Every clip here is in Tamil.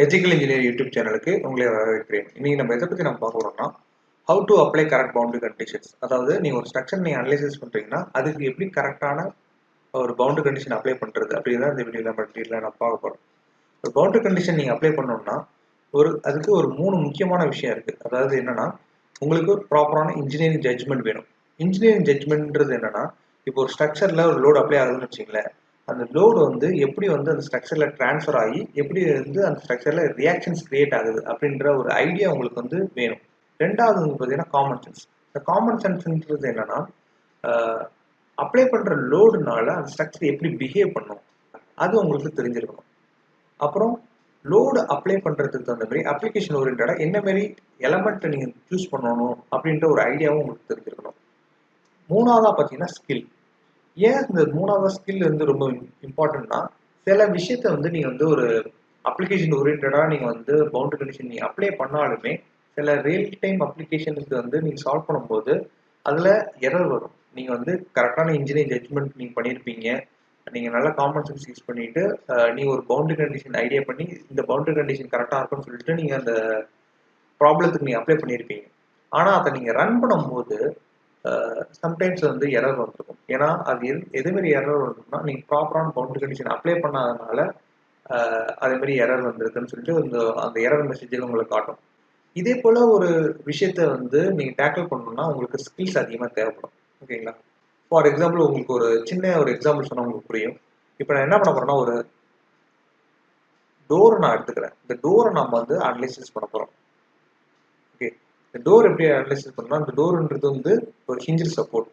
எத்திக்கல் இன்ஜினியர் யூடியூப் சேனலுக்கு உங்களை வரவேற்கிறேன். இன்னைக்கு நம்ம எதை பற்றி நம்ம பார்க்க போறோம்னா how to apply correct boundary conditions. அதாவது நீங்கள் ஒரு ஸ்ட்ரக்சர் நீங்கள் அனலைசிஸ் பண்ணுறீங்கன்னா அதுக்கு எப்படி கரெக்டான ஒரு பவுண்டரி கண்டிஷன் அப்ளை பண்ணுறது அப்படின்னா இந்த வீடியோவில் நம்ம டீட்டெயிலாக நான் பார்க்க போகிறோம். ஒரு பவுண்டரி கண்டிஷன் நீங்கள் அப்ளை பண்ணோம்னா அதுக்கு ஒரு 3 முக்கியமான விஷயம் இருக்குது. அதாவது என்னன்னா, உங்களுக்கு ப்ராப்பரான இன்ஜினியரிங் ஜட்ஜ்மெண்ட் வேணும். இன்ஜினியரிங் ஜட்ஜ்மெண்ட்ன்றது என்னன்னா, இப்போ ஒரு ஸ்ட்ரக்சரில் ஒரு லோடு அப்ளை ஆகுதுன்னு வச்சுங்களேன், அந்த லோடு எப்படி அந்த ஸ்ட்ரக்சர்ல டிரான்ஸ்ஃபர் ஆகி எப்படி அந்த ஸ்ட்ரக்சர்ல ரியாக்ஷன்ஸ் கிரியேட் ஆகுது அப்படின்ற ஒரு ஐடியா உங்களுக்கு வேணும். ரெண்டாவது பார்த்தீங்கன்னா காமன் சென்ஸ். இந்த காமன் சென்ஸ்ன்றது என்னன்னா, அப்ளை பண்ற லோடுனால அந்த ஸ்ட்ரக்சர் எப்படி பிஹேவ் பண்ணும் அது உங்களுக்கு தெரிஞ்சிருக்கணும். அப்புறம் லோடு அப்ளை பண்றதுக்கு தகுந்த மாதிரி அப்ளிகேஷன் ஓரியன்டா என்ன மாதிரி எலமெண்ட் நீங்க சூஸ் பண்ணணும் அப்படின்ற ஒரு ஐடியாவும் உங்களுக்கு தெரிஞ்சிருக்கணும். மூணாவதா பார்த்தீங்கன்னா ஸ்கில். ஏன் இந்த மூணாவது ஸ்கில் ரொம்ப இம்பார்ட்டன்ட்னா, சில விஷயத்த நீங்க ஒரு அப்ளிகேஷன் ஓரியன்டா நீங்க பவுண்டரி கண்டிஷன் நீங்க அப்ளை பண்ணாலுமே சில ரியல் டைம் அப்ளிகேஷனுக்கு நீங்க சால்வ் பண்ணும்போது அதுல எரர் வரும். நீங்க கரெக்டான இன்ஜினியரிங் ஜட்ஜ்மெண்ட் நீங்க பண்ணியிருப்பீங்க. நீங்க நல்ல காமன் சென்ஸ் யூஸ் பண்ணிட்டு நீங்க ஒரு பவுண்டரி கண்டிஷன் ஐடியா பண்ணி இந்த பவுண்டரி கண்டிஷன் கரெக்டா இருக்கும்னு சொல்லிட்டு நீங்க அந்த ப்ராப்ளத்துக்கு நீங்க அப்ளை பண்ணியிருப்பீங்க. ஆனா அதை நீங்க ரன் பண்ணும்போது சம்டைம்ஸ் எரர் வந்துருக்கும். ஏன்னா அது எது மாதிரி எரர் வரும்னா, நீங்க ப்ராப்பரான பவுண்டரி கண்டிஷன் அப்ளை பண்ணாதனால அதே மாதிரி எரர் வந்திருக்குன்னு சொல்லிட்டு அந்த எரர் மெசேஜில் உங்களுக்கு காட்டும். இதே போல ஒரு விஷயத்த நீங்க டேக்கிள் பண்ணணும்னா உங்களுக்கு ஸ்கில்ஸ் அதிகமாக தேவைப்படும். ஓகேங்களா? ஃபார் எக்ஸாம்பிள் உங்களுக்கு ஒரு சின்ன ஒரு எக்ஸாம்பிள் சொன்னா உங்களுக்கு புரியும். இப்போ நான் என்ன பண்ண போறேன்னா, ஒரு டோரை நான் எடுத்துக்கிறேன். இந்த டோரை நம்ம அனலைசிஸ் பண்ண போறோம். ஓகே, இந்த டோர் எப்படி அனலைசிஸ் பண்ணா, இந்த டோர்ன்றது ஒரு ஹிஞ்சில் சப்போர்ட்.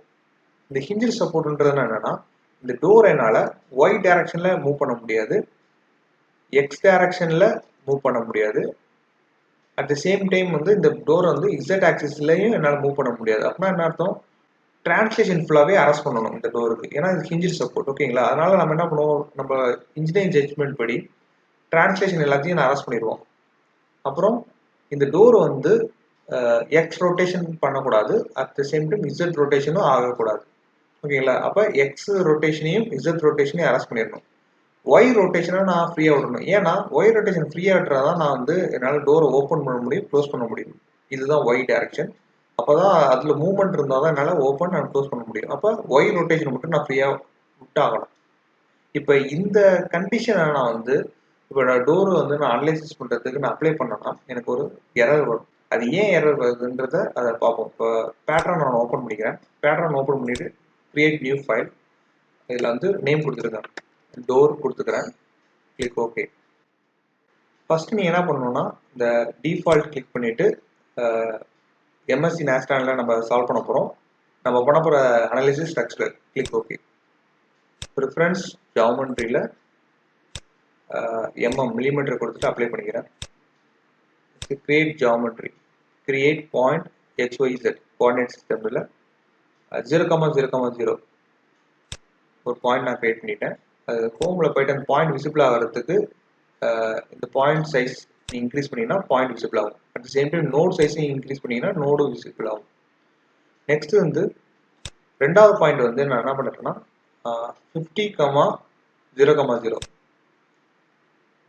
இந்த ஹிஞ்சில் சப்போர்ட்ன்றது என்னன்னா, இந்த டோர் என்னால ஒய் டைரக்ஷன்ல மூவ் பண்ண முடியாது, எக்ஸ் டைரக்ஷன்ல மூவ் பண்ண முடியாது. அட் த சேம் டைம் இந்த டோர் இசட் ஆக்சிஸ்லயும் என்னால் மூவ் பண்ண முடியாது. அப்படின்னா என்ன அர்த்தம்? டிரான்ஸ்லேஷன் ஃபுல்லாகவே அரெஸ்ட் பண்ணணும் இந்த டோருக்கு. ஏன்னா இது ஹிஞ்சில் சப்போர்ட். ஓகேங்களா? அதனால நம்ம என்ன பண்ணுவோம், நம்ம இன்ஜினியரிங் ஜட்ஜ்மெண்ட் படி டிரான்ஸ்லேஷன் எல்லாத்தையும் நான் அரெஸ்ட் பண்ணிடுவோம். அப்புறம் இந்த டோர் எக்ஸ் ரொட்டேஷன் பண்ணக்கூடாது, at the same time Z ரொட்டேஷனும் ஆகக்கூடாது. ஓகேங்களா? அப்போ எக்ஸ் ரொட்டேஷனையும் இசட் ரொட்டேஷனையும் அரெஸ்ட் பண்ணிடணும். ஒய் ரொட்டேஷனை நான் ஃப்ரீயாக விடணும். ஏன்னா ஒய் ரொட்டேஷன் ஃப்ரீயாக விட்டுறதான் நான் என்னால் டோரை ஓப்பன் பண்ண முடியும், க்ளோஸ் பண்ண முடியும். இதுதான் ஒய் டைரக்ஷன். அப்போதான் அதில் மூவ்மெண்ட் இருந்தால் தான் என்னால் ஓப்பன் அண்ட் க்ளோஸ் பண்ண முடியும். அப்போ ஒய் ரொட்டேஷன் மட்டும் நான் ஃப்ரீயாக விட்டாகணும். இப்போ இந்த கண்டிஷனை நான் இப்போ டோர் நான் அனலைசிஸ் பண்ணுறதுக்கு நான் அப்ளை பண்ணேன்னா எனக்கு ஒரு எரர் வரும். அது ஏன் எரர் வருதுன்றத அதை பார்ப்போம். இப்போ பேட்டர்ன் நான் ஓப்பன் பண்ணிக்கிறேன். பேட்டர்ன் ஓப்பன் பண்ணிட்டு கிரியேட் நியூ ஃபைல். இதில் நேம் கொடுத்துருக்கேன், டோர் கொடுத்துக்கிறேன். Click okay. ஃபர்ஸ்ட் நீ என்ன பண்ணணும்னா, இந்த டிஃபால்ட் கிளிக் பண்ணிட்டு எம்எஸ்சி நேஸ்டானில் நம்ம சால்வ் பண்ண போகிறோம். நம்ம பண்ண போகிற analysis structure click okay. Preference ஜாமெண்ட்ரியில் மில்லிமீட்டர் கொடுத்துட்டு அப்ளை பண்ணிக்கிறேன். Create geometry, create point XYZ coordinate சிஸ்டமில் 0,0,0 ஒரு பாயிண்ட் நான் கிரியேட் பண்ணிட்டேன். அது ஹோமில் போயிட்டு அந்த பாயிண்ட் விசிபிள் ஆகிறதுக்கு இந்த பாயிண்ட் சைஸ் இன்க்ரீஸ் பண்ணிங்கன்னா பாயிண்ட் விசிபிள் ஆகும். At the same time node சைஸையும் இன்க்ரீஸ் பண்ணிங்கன்னா நோடும் விசிபிள் ஆகும். நெக்ஸ்ட் ரெண்டாவது பாயிண்ட் நான் என்ன பண்ணுறேன்னா 50,0,0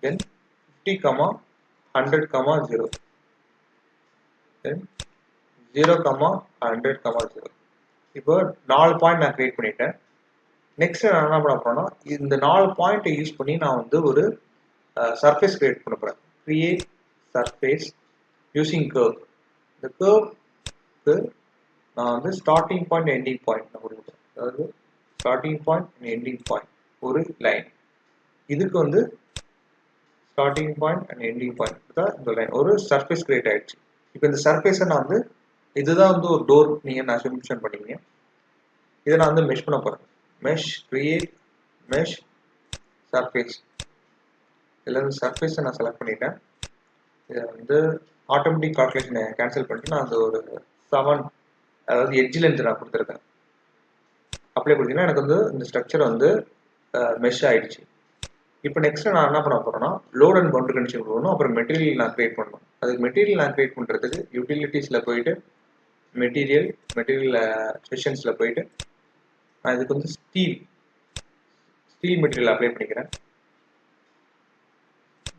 தென் 50,100,0 தென் 0,100,0. இப்போ 4 பாயிண்ட் நான் கிரியேட் பண்ணிட்டேன். நெக்ஸ்ட் நான் என்ன பண்ண போறேன்னா, இந்த 4 பாயிண்ட்டை யூஸ் பண்ணி நான் ஒரு சர்ஃபேஸ் கிரியேட் பண்ண போறேன். Create surface using curve. இந்த கர்வ்க்கு நான் ஸ்டார்டிங் பாயிண்ட் எண்டிங் பாயிண்ட் நான் கொடுக்குறேன். அதாவது ஸ்டார்டிங் பாயிண்ட் எண்டிங் பாயிண்ட் ஒரு லைன். இதுக்கு starting point and ending point தான் இந்த லைன். ஒரு சர்ஃபேஸ் கிரியேட் ஆயிடுச்சு. இப்போ இந்த சர்ஃபேஸை நான் இதுதான் ஒரு டோர் நீங்கள் நான் மென்ஷன் பண்ணீங்க. இதை நான் மெஷ் பண்ண போகிறேன். Mesh create mesh surface. இதில் சர்ஃபேஸை நான் செலக்ட் பண்ணிட்டேன். இதை ஆட்டோமேட்டிக் கால்குலேஷனை கேன்சல் பண்ணிட்டு நான் ஒரு 7, அதாவது எட்ஜ் லென்த் நான் கொடுத்துருக்கேன். அப்ளை கொடுத்தீங்கன்னா எனக்கு இந்த ஸ்ட்ரக்சர் மெஷ் ஆயிடுச்சு. இப்போ நெக்ஸ்ட் நான் என்ன பண்ண போறேன்னா, லோட் அண்ட் பவுண்டரி கண்டிஷன் கொடுக்கணும். அப்புறம் மெட்டீரியல் நான் கிரியேட் பண்ணணும். அதுக்கு மெட்டீரியல் நான் கிரியேட் பண்ணுறதுக்கு யூட்டிலிட்டிஸில் போயிட்டு மெட்டீரியல் செஷன்ஸில் போயிட்டு நான் இதுக்கு ஸ்டீல் மெட்டீரியல் அப்ளை பண்ணிக்கிறேன்.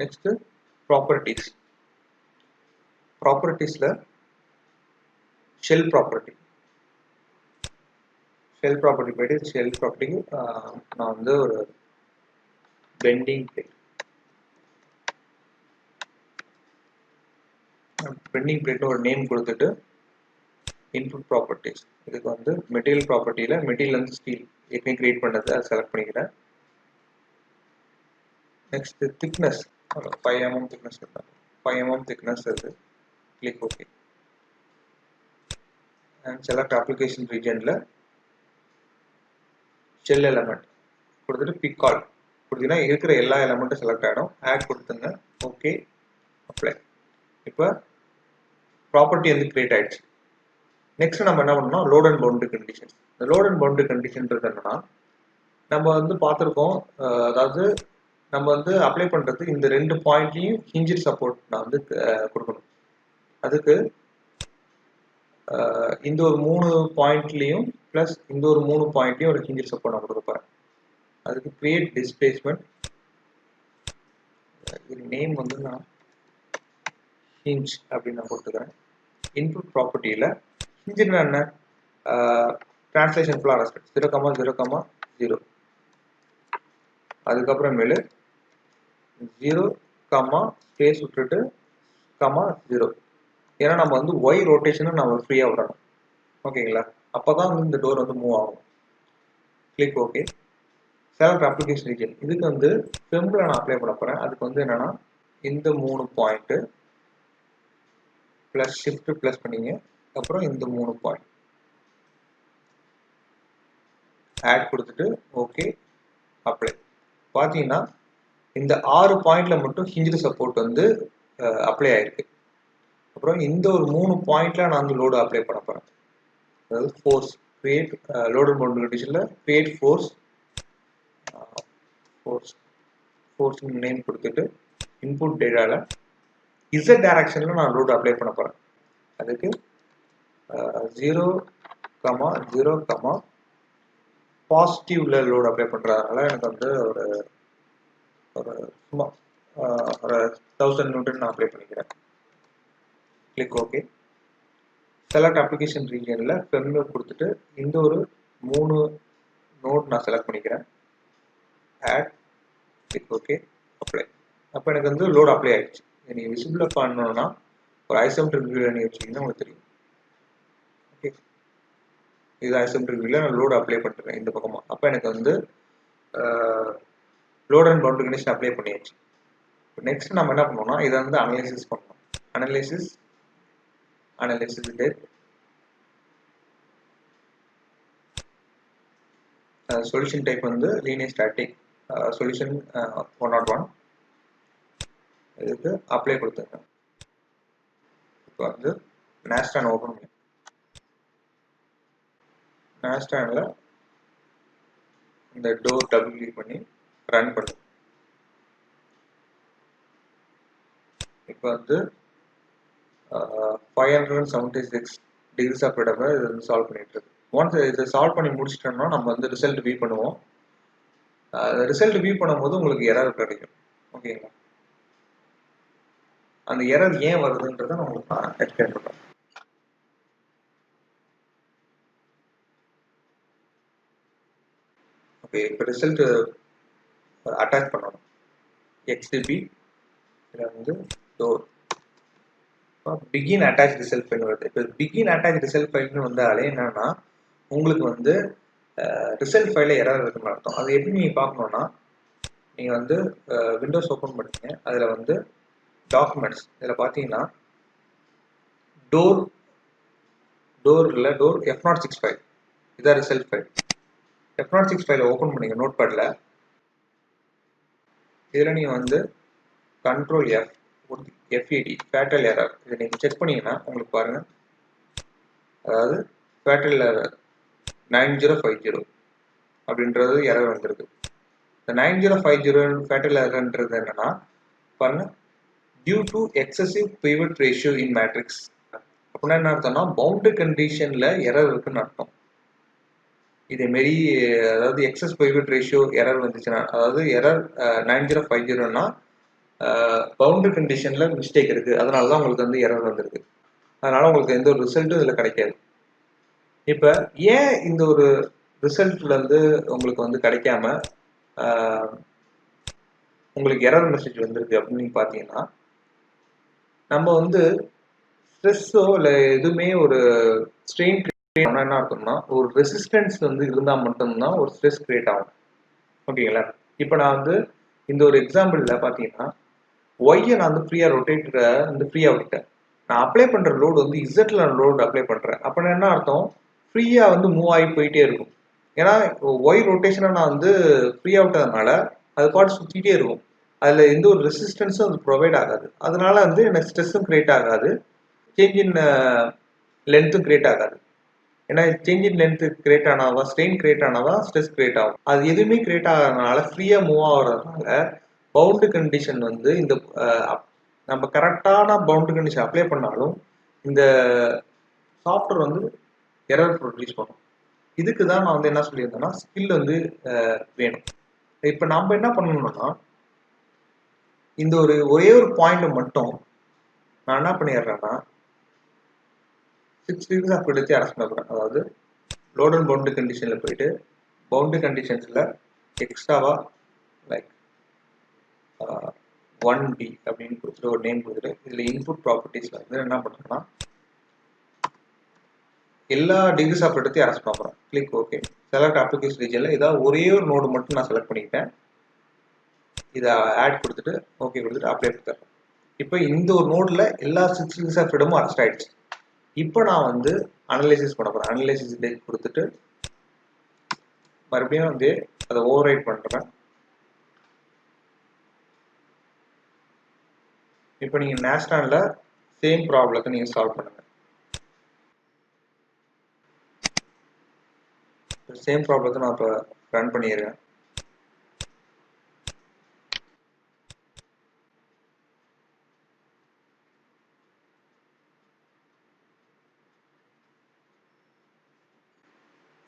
Next properties. ப்ராப்பர்ட்டிஸில் ஷெல் ப்ராப்பர்ட்டி போய்ட்டு ஷெல் ப்ராப்பர்ட்டிக்கு நான் வந்து ஒரு பெண்டிங் பிளேட்னு ஒரு நேம் கொடுத்துட்டு இன்புட் ப்ராப்பர்ட்டிஸ் இதுக்கு வந்து மெட்டீரியல் ப்ராப்பர்ட்டியில் மெட்டீரியல் வந்து ஸ்டீல் ஏற்கனவே கிரியேட் பண்ணது அதை செலக்ட் பண்ணிக்கிறேன். Next thickness 5 mm thickness 5 mm thickness அது click okay. And select application ரீஜனில் ஷெல் எலமெண்ட் கொடுத்துட்டு பிக் கால் கொடுத்தீங்கன்னா இருக்கிற எல்லா எலமெண்ட்டும் செலக்ட் ஆகிடும். ஆட் கொடுத்துங்க, ஓகே, அப்ளை. இப்போ ப்ராப்பர்ட்டி வந்து கிரியேட் ஆகிடுச்சு. நெக்ஸ்ட் நம்ம என்ன பண்ணோம்னா லோட் அண்ட் பவுண்டரி கண்டிஷன்ஸ். இந்த லோட் அண்ட் பவுண்டரி கண்டிஷன்றது என்னன்னா நம்ம வந்து பார்த்துருக்கோம், அதாவது நம்ம வந்து அப்ளை பண்ணுறது இந்த 2 பாயிண்ட்லையும் ஹிஞ்சர் சப்போர்ட் நான் வந்து கொடுக்கணும். அதுக்கு இந்த ஒரு 3 பாயிண்ட்லையும் ப்ளஸ் இந்த ஒரு 3 பாயிண்ட்லையும் ஒரு ஹிஞ்சர் சப்போர்ட் நான் கொடுப்பேன். அதுக்கு கிரியேட் டிஸ்பிளேஸ்மெண்ட், இது நேம் வந்து நான் ஹிஞ்ச் அப்படின்னு நான் கொடுத்துக்கிறேன். இன்புட் ப்ராப்பர்ட்டியில் ஹிஞ்சுன்னா என்ன, டிரான்ஸ்லேஷன் ஃபுல்லாக ரெஸ்பெக்ட் 0,0,0. அதுக்கப்புறமேலு 0, ஸ்பேஸ் விட்டுட்டு 0. ஏன்னா நம்ம வந்து ஒய் ரொட்டேஷனை நம்ம ஃப்ரீயாக விடணும், ஓகேங்களா? அப்போ தான் வந்து இந்த டோர் வந்து மூவ் ஆகும். Click okay. Select application region, இதுக்கு வந்து ஃபெம்பில் நான் அப்ளை பண்ண போகிறேன். அதுக்கு வந்து என்னென்னா இந்த 3 பாயிண்ட்டு ப்ளஸ் ஷிஃப்ட் ப்ளஸ் பண்ணிங்க, அப்புறம் இந்த 3 பாயிண்ட் ஆட் கொடுத்துட்டு ஓகே, அப்ளை. பார்த்தீங்கன்னா இந்த 6 பாயிண்ட்ல மட்டும் ஹிஞ்சு சப்போர்ட் வந்து அப்ளை ஆயிருக்கு. அப்புறம் இந்த ஒரு 3 பாயிண்ட்ல நான் வந்து லோடு அப்ளை பண்ண போகிறேன். அதாவது force create load and boundary கண்டிஷனில் கிரியேட் ஃபோர்ஸ் நேம் கொடுத்துட்டு இன்புட் டேட்டாவில் இசட் டைரக்ஷனில் நான் லோடு அப்ளை பண்ண போகிறேன். அதுக்கு 0,0, பாசிட்டிவ்ல லோடு அப்ளை பண்ணுறதுனால எனக்கு வந்து ஒரு சும்மா ஒரு 1000 நியூட்டன் நான் அப்ளை பண்ணிக்கிறேன். Click okay. செலக்ட் அப்ளிகேஷன் ரீஜனில் ஃபெமிலியர் கொடுத்துட்டு இந்த ஒரு 3 நோட் நான் செலக்ட் பண்ணிக்கிறேன். Add, click okay, apply. அப்போ எனக்கு வந்து லோடு அப்ளை ஆகிடுச்சு. நீங்கள் விசிபிளாக பண்ணணும்னா ஒரு ஐசோமெட்ரிக் வியூவில் நீங்கள் வச்சிங்கன்னா உங்களுக்கு தெரியும். ஓகே, இது ஐசோமெட்ரிக் வியூவில் நான் லோடு அப்ளை பண்ணிட்டேன் இந்த பக்கமாக. அப்போ எனக்கு வந்து load and boundary condition apply பண்ணியாச்சு. நெக்ஸ்ட் நம்ம என்ன பண்ணோம்னா இதை வந்து அனலைசிஸ் பண்ணணும். அனலைசிஸ் டெப்த், சொல்யூஷன் டைப் வந்து லீனியர் ஸ்டாட்டிக், சொல்யூஷன் 101. இதுக்கு அப்ளை கொடுத்துருங்க. இப்போ வந்து நேஸ்டான் ஓப்பன் பண்ணி நேஸ்டானில் இந்த டோர் டபுள் கிளிக் பண்ணி ரன் பண்ணு. இப்போ வந்து 576 டிகிரிஸ் ஆஃப் ஃப்ரீடம் இது வந்து சால்வ் பண்ணிட்டு இருக்கு. ஒன்ஸ் இதை சால்வ் பண்ணி முடிச்சிட்டோம்னா நம்ம வந்து ரிசல்ட் வியூ பண்ணுவோம். ரிசல்ட் வியூ பண்ணும்போது உங்களுக்கு எரர் கிடைக்கும், ஓகேங்களா? அந்த எரர் ஏன் வருதுன்றதை நான் உங்களுக்கு எக்ஸ்பிளைன் பண்ணுறேன். ஓகே, இப்போ ரிசல்ட் அட்டாச் பண்ணணும். XDB இதில் வந்து door begin attach result file வருது. இப்போ பிகின் அட்டாச் ரிசல்ட் ஃபைல்னு வந்தாலே என்னன்னா உங்களுக்கு வந்து ரிசல்ட் ஃபைலில் எரர் இருக்குன்னு அர்த்தம். அது எப்படி நீங்கள் பார்க்கணுன்னா நீங்கள் வந்து விண்டோஸ் ஓப்பன் பண்ணுங்க. அதில் வந்து டாக்குமெண்ட்ஸ், இதில் பார்த்தீங்கன்னா டோர் F065 இதான் ரிசல்ட் ஃபைல். F065 ஃபைலை ஓப்பன் பண்ணிங்க நோட் பேடில். இதில் நீங்கள் வந்து கண்ட்ரோல் FED ஃபேட்டல் எரர் இதை நீங்கள் செக் பண்ணிங்கன்னா உங்களுக்கு பாருங்கள், அதாவது ஃபேட்டல் எரர் 9050 அப்படின்றது எரர் வந்திருக்கு. இந்த 9050 ஃபேட்டல் எரர்ன்றது என்னன்னா பாருங்க, due to excessive pivot ratio in matrix. அப்படின்னா என்ன அர்த்தம்னா பவுண்டரி கண்டிஷனில் எரர் இருக்குன்னு அர்த்தம். இதேமாரி அதாவது எக்ஸஸ் பிவட் ரேஷியோ எரர் வந்துச்சுன்னா, அதாவது எரர் 9050னா பவுண்டரி கண்டிஷனில் மிஸ்டேக் இருக்குது, அதனால தான் உங்களுக்கு வந்து எரர் வந்திருக்கு. அதனால் உங்களுக்கு எந்த ஒரு ரிசல்ட்டும் இதில் கிடைக்காது. இப்போ ஏன் இந்த ஒரு ரிசல்ட்லேருந்து உங்களுக்கு வந்து கிடைக்காம உங்களுக்கு எரர் மெசேஜ் வந்திருக்கு அப்படின்னு பார்த்தீங்கன்னா, நம்ம வந்து ஸ்ட்ரெஸ்ஸோ இல்லை எதுவுமே ஒரு ஸ்ட்ரெயின் கிரியேட் பண்ணால் என்ன இருக்கும்னா, ஒரு ரெசிஸ்டன்ஸ் வந்து இருந்தால் மட்டும்தான் ஒரு ஸ்ட்ரெஸ் கிரியேட் ஆகும். ஓகேங்களா? இப்போ நான் வந்து இந்த ஒரு எக்ஸாம்பிளில் பார்த்தீங்கன்னா, ஒய்யை நான் வந்து ஃப்ரீயாக ரொட்டேட்டரை வந்து ஃப்ரீயாக விட்டேன். நான் அப்ளை பண்ணுற லோடு வந்து இசட்ல லோடு அப்ளை பண்ணுறேன். அப்போ என்ன அர்த்தம், ஃப்ரீயாக வந்து மூவ் ஆகி போயிட்டே இருக்கும். ஏன்னா ஒய் ரொட்டேஷனை நான் வந்து ஃப்ரீயாக விட்டதுனால அது பாட்டு சுற்றிட்டே இருக்கும். அதில் எந்த ஒரு ரெசிஸ்டன்ஸும் அது ப்ரொவைட் ஆகாது. அதனால வந்து எனக்கு ஸ்ட்ரெஸ்ஸும் கிரியேட் ஆகாது, சேஞ்ச் இன் லென்த்தும் கிரியேட் ஆகாது. ஏன்னா சேஞ்ச் இன் லென்த் கிரியேட் ஆனாதான், ஸ்ட்ரெயின் கிரியேட் ஆனாதான் ஸ்ட்ரெஸ் கிரியேட் ஆகும். அது எதுவுமே கிரியேட் ஆகாதனால ஃப்ரீயாக மூவ் ஆகிறதுனால பவுண்டரி கண்டிஷன் வந்து இந்த நம்ம கரெக்டான பவுண்டரி கண்டிஷன் அப்ளை பண்ணாலும் இந்த சாஃப்ட்வேர் வந்து எரர் ப்ரொடியூஸ் பண்ணும். இதுக்கு தான் நான் வந்து என்ன சொல்லியிருந்தேன்னா, ஸ்கில் வந்து வேணும். இப்போ நம்ம என்ன பண்ணணும்னா, இந்த ஒரே ஒரு பாயிண்ட் மட்டும் நான் என்ன பண்ணிடுறேன்னா 6 degrees ஆஃப் ஃப்ரீடத்தை அரெஸ்ட் பண்ண. அதாவது லோட் அண்ட் பவுண்டரி கண்டிஷனில் போயிட்டு பவுண்டரி கண்டிஷன்ஸில் எக்ஸ்ட்ராவாக லைக் 1B அப்படின்னு கொடுத்துட்டு ஒரு நேம் கொடுத்துட்டு இதில் இன்புட் ப்ராப்பர்ட்டிஸில் வந்து என்ன பண்ணுறேன்னா எல்லா டிகிரிஸ் ஆஃப் ஃப்ரீடத்தையும் அரெஸ்ட் பண்ணுறேன். Click okay. செலக்ட் அப்ளிகேஷன் ரீஜனில் ஏதாவது ஒரே ஒரு நோடு மட்டும் நான் செலக்ட் பண்ணிக்கிட்டேன். இதை ஆட் கொடுத்துட்டு ஓகே கொடுத்துட்டு அப்ளை கொடுத்துறேன். இப்போ இந்த ஒரு நோடில் எல்லா 6 degrees ஆஃப் ஃப்ரீடமும் அரெஸ்ட் ஆகிடுச்சு. இப்போ நான் வந்து அனலைசிஸ் பண்ண போகிறேன். அனலைசிஸ் டேட் கொடுத்துட்டு மறுபடியும் வந்து அதை ஓவர் ரைட் பண்ணுறேன். இப்போ நீங்கள் நேஸ்டானில் சேம் ப்ராப்ளத்தை நீங்கள் சால்வ் பண்ணுங்கள். சேம் ப்ராப்ளத்தை நான் இப்போ ரன் பண்ணிடுறேன்.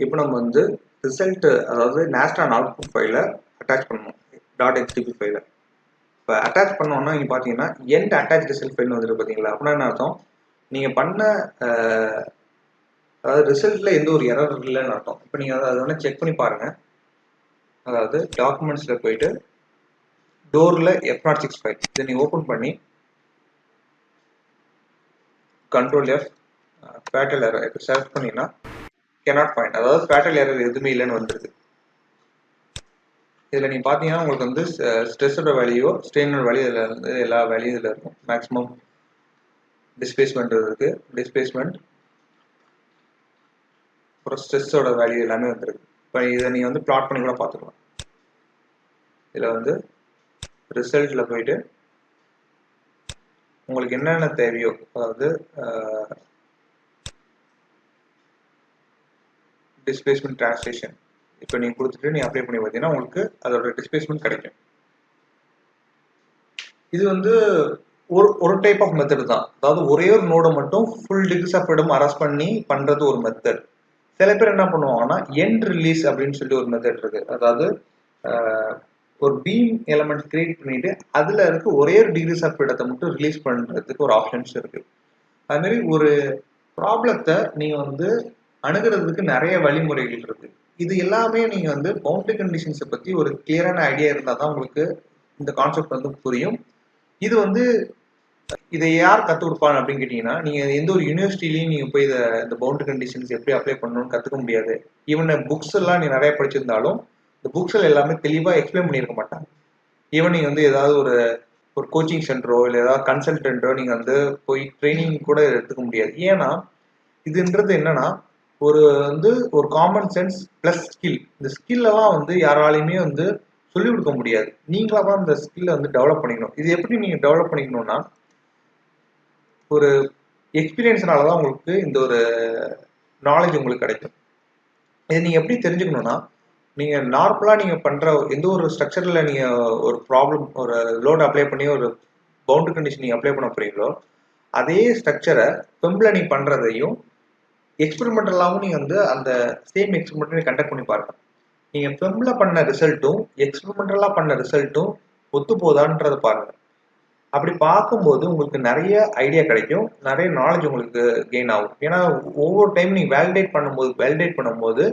இப்போ நம்ம வந்து ரிசல்ட், அதாவது நேஸ்டான் அவுட்புட் ஃபைலை அட்டாச் பண்ணணும். .htp ஃபைலை இப்போ அட்டாச் பண்ணோன்னா நீங்கள் பார்த்தீங்கன்னா எண்ட் அட்டாச் ரிசல்ட் ஃபைல்னு வந்துட்டு பார்த்தீங்களா? அப்படின்னா என்ன அர்த்தம், நீங்கள் பண்ண அதாவது ரிசல்ட்டில் எந்த ஒரு எரர் இல்லைன்னு அர்த்தம். இப்போ நீங்கள் அதை வேணால் செக் பண்ணி பாருங்கள். அதாவது டாக்குமெண்ட்ஸில் போயிட்டு டோரில் F06 ஃபைல் இதை நீங்கள் ஓப்பன் பண்ணி கண்ட்ரோல் F ஃபேட்டல் எரர் இப்போ செலக்ட் பண்ணிங்கன்னா cannot find, அதாவது ஃபேட்டல் எரர் எதுவுமே இல்லைன்னு வந்துருக்கு. இதில் நீங்கள் பார்த்தீங்கன்னா உங்களுக்கு வந்து ஸ்ட்ரெஸ்ஸோட வேல்யூ, ஸ்ட்ரெயினோட வேல்யூ இதில் வந்து எல்லா வேல்யூ இதில் இருக்கும். மேக்ஸிமம் டிஸ்பிளேஸ்மெண்ட் இருக்குது, டிஸ்பிளேஸ்மெண்ட் அப்புறம் ஸ்ட்ரெஸ்ஸோட வேல்யூ எல்லாமே வந்துருக்கு. இப்போ இதை நீங்கள் வந்து பிளாட் பண்ணி கூட பார்த்துக்கலாம். இதில் வந்து ரிசல்ட்டில் போயிட்டு உங்களுக்கு என்னென்ன தேவையோ, அதாவது டிஸ்பிளேஸ்மெண்ட் டிரான்ஸ்லேஷன் இப்போ நீங்கள் கொடுத்துட்டு நீங்கள் அப்ளை பண்ணி பார்த்தீங்கன்னா உங்களுக்கு அதோட டிஸ்பிளேஸ்மெண்ட் கிடைக்கும். இது வந்து ஒரு டைப் ஆஃப் மெத்தட் தான். அதாவது ஒரே ஒரு நோடை மட்டும் full degrees of freedom arrest பண்ணி பண்ணுறது ஒரு மெத்தட். சில பேர் என்ன பண்ணுவாங்கன்னா எண்ட் ரிலீஸ் அப்படின்னு சொல்லி ஒரு மெத்தட் இருக்கு. அதாவது ஒரு பீம் எலமெண்ட் கிரியேட் பண்ணிட்டு அதில் இருக்க ஒரே ஒரு டிகிரிஸ் ஆஃப் ஃப்ரீடத்தை மட்டும் ரிலீஸ் பண்ணுறதுக்கு ஒரு ஆப்ஷன்ஸ் இருக்கு. அதுமாரி ஒரு ப்ராப்ளத்தை நீங்கள் வந்து அணுகிறதுக்கு நிறைய வழிமுறைகள் இருக்கு. இது எல்லாமே நீங்கள் வந்து பவுண்டரி கண்டிஷன்ஸை பற்றி ஒரு கிளியரான ஐடியா இருந்தால் தான் உங்களுக்கு இந்த கான்செப்ட் வந்து புரியும். இது வந்து இதை யார் கற்றுக் கொடுப்பாங்க அப்படின்னு கேட்டிங்கன்னா, நீங்கள் எந்த ஒரு யூனிவர்சிட்டிலையும் நீங்கள் போய் இந்த பவுண்டரி கண்டிஷன்ஸ் எப்படி அப்ளை பண்ணணும்னு கற்றுக்க முடியாது. ஈவன் புக்ஸ் எல்லாம் நீங்கள் நிறைய படிச்சிருந்தாலும் இந்த புக்ஸில் எல்லாமே தெளிவாக எக்ஸ்பிளைன் பண்ணியிருக்க மாட்டாங்க. ஈவன் நீங்கள் வந்து ஏதாவது ஒரு கோச்சிங் சென்டரோ இல்லை ஏதாவது கன்சல்டன்ட்டோ நீங்கள் வந்து போய் ட்ரைனிங் கூட எடுத்துக்க முடியாது. ஏன்னா இதுன்றது என்னன்னா ஒரு காமன் சென்ஸ் ப்ளஸ் ஸ்கில். இந்த ஸ்கில்லெல்லாம் வந்து யாராலையுமே வந்து சொல்லிக் கொடுக்க முடியாது. நீங்களாக தான் இந்த ஸ்கில்லை வந்து டெவலப் பண்ணிக்கணும். இது எப்படி நீங்கள் டெவலப் பண்ணிக்கணும்னா ஒரு எக்ஸ்பீரியன்ஸ்னால தான் உங்களுக்கு இந்த ஒரு நாலேஜ் உங்களுக்கு கிடைக்கும். இது நீங்கள் எப்படி தெரிஞ்சுக்கணும்னா, நீங்கள் நார்மலாக நீங்கள் பண்ணுற எந்த ஒரு ஸ்ட்ரக்சரில் நீங்கள் ஒரு ப்ராப்ளம் ஒரு லோடு அப்ளை பண்ணி ஒரு பவுண்டரி கண்டிஷன் நீங்கள் அப்ளை பண்ண போகிறீங்களோ அதே ஸ்ட்ரக்சரை பெம்பில் நீங்கள் பண்ணுறதையும் எக்ஸ்பெரிமெண்டலாகவும் நீங்கள் வந்து அந்த சேம் எக்ஸ்பெரிமெண்ட்டை கண்டக்ட் பண்ணி பாருங்கள். நீங்கள் பெம்பில் பண்ண ரிசல்ட்டும் எக்ஸ்பெரிமெண்டலாக பண்ண ரிசல்ட்டும் ஒத்து போதான்றதை பாருங்கள். அப்படி பார்க்கும்போது உங்களுக்கு நிறைய ஐடியா கிடைக்கும், நிறைய நாலேஜ் உங்களுக்கு கெயின் ஆகும். ஏன்னா ஒவ்வொரு டைம் நீங்க வேலிடேட் பண்ணும்போது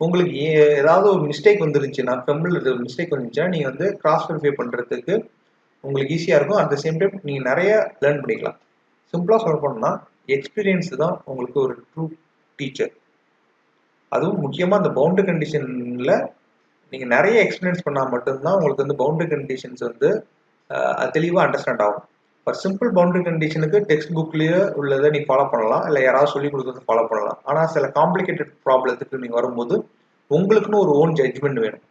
உங்களுக்கு ஏதாவது ஒரு மிஸ்டேக் வந்துருந்துச்சுன்னா, ஃபெம்பிள் மிஸ்டேக் வந்துச்சுன்னா நீங்க வந்து கிராஸ் வெரிஃபை பண்றதுக்கு உங்களுக்கு ஈஸியா இருக்கும். அட் த சேம் டைம் நீங்க நிறைய லேர்ன் பண்ணிக்கலாம். சிம்பிளா சொல்ல போனோம்னா எக்ஸ்பீரியன்ஸ் தான் உங்களுக்கு ஒரு ட்ரூ டீச்சர். அதுவும் முக்கியமா அந்த பவுண்டரி கண்டிஷன்ல நீங்க நிறைய எக்ஸ்பீரியன்ஸ் பண்ணா மட்டும்தான் உங்களுக்கு வந்து பவுண்டரி கண்டிஷன்ஸ் வந்து தெளிவா அண்டர்ஸ்டாண்ட் ஆகும். ஒரு சிம்பிள் பவுண்டரி கண்டிஷனுக்கு டெக்ஸ்ட் புக்லயே உள்ளதை நீ ஃபாலோ பண்ணலாம், இல்லை யாராவது சொல்லி கொடுக்கறது ஃபாலோ பண்ணலாம். ஆனால் சில காம்ப்ளிகேட்டட் ப்ராப்ளத்துக்கு நீங்க வரும்போது உங்களுக்குன்னு ஒரு ஓன் ஜட்ஜ்மெண்ட் வேணும்.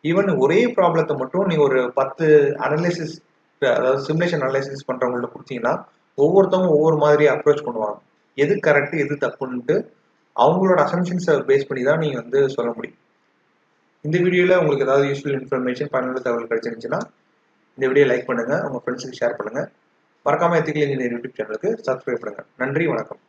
ஈவன் ஒரே ப்ராப்ளத்தை மட்டும் நீங்க ஒரு 10 அனலைசிஸ், அதாவது சிமுலேஷன் அனலைசிஸ் பண்றவங்கள்ட்ட கொடுத்தீங்கன்னா ஒவ்வொருத்தவங்க ஒவ்வொரு மாதிரி அப்ரோச் பண்ணுவாங்க. எது கரெக்ட் எது தப்புன்ட்டு அவங்களோட அசம்ஷன்ஸை பேஸ் பண்ணி தான் நீங்க வந்து சொல்ல முடியும். இந்த வீடியோல உங்களுக்கு ஏதாவது யூஸ்ஃபுல் இன்ஃபர்மேஷன், பயனுள்ள தகவல் கிடைச்சிருந்துச்சுன்னா இந்த வீடியோ லைக் பண்ணுங்க, உங்க ஃப்ரெண்ட்ஸுக்கு ஷேர் பண்ணுங்க. மறக்காம எத்திக்கல் இன்ஜினியரிங் யூடியூப் சேனலுக்கு சப்ஸ்கிரைப் பண்ணுங்க. நன்றி, வணக்கம்.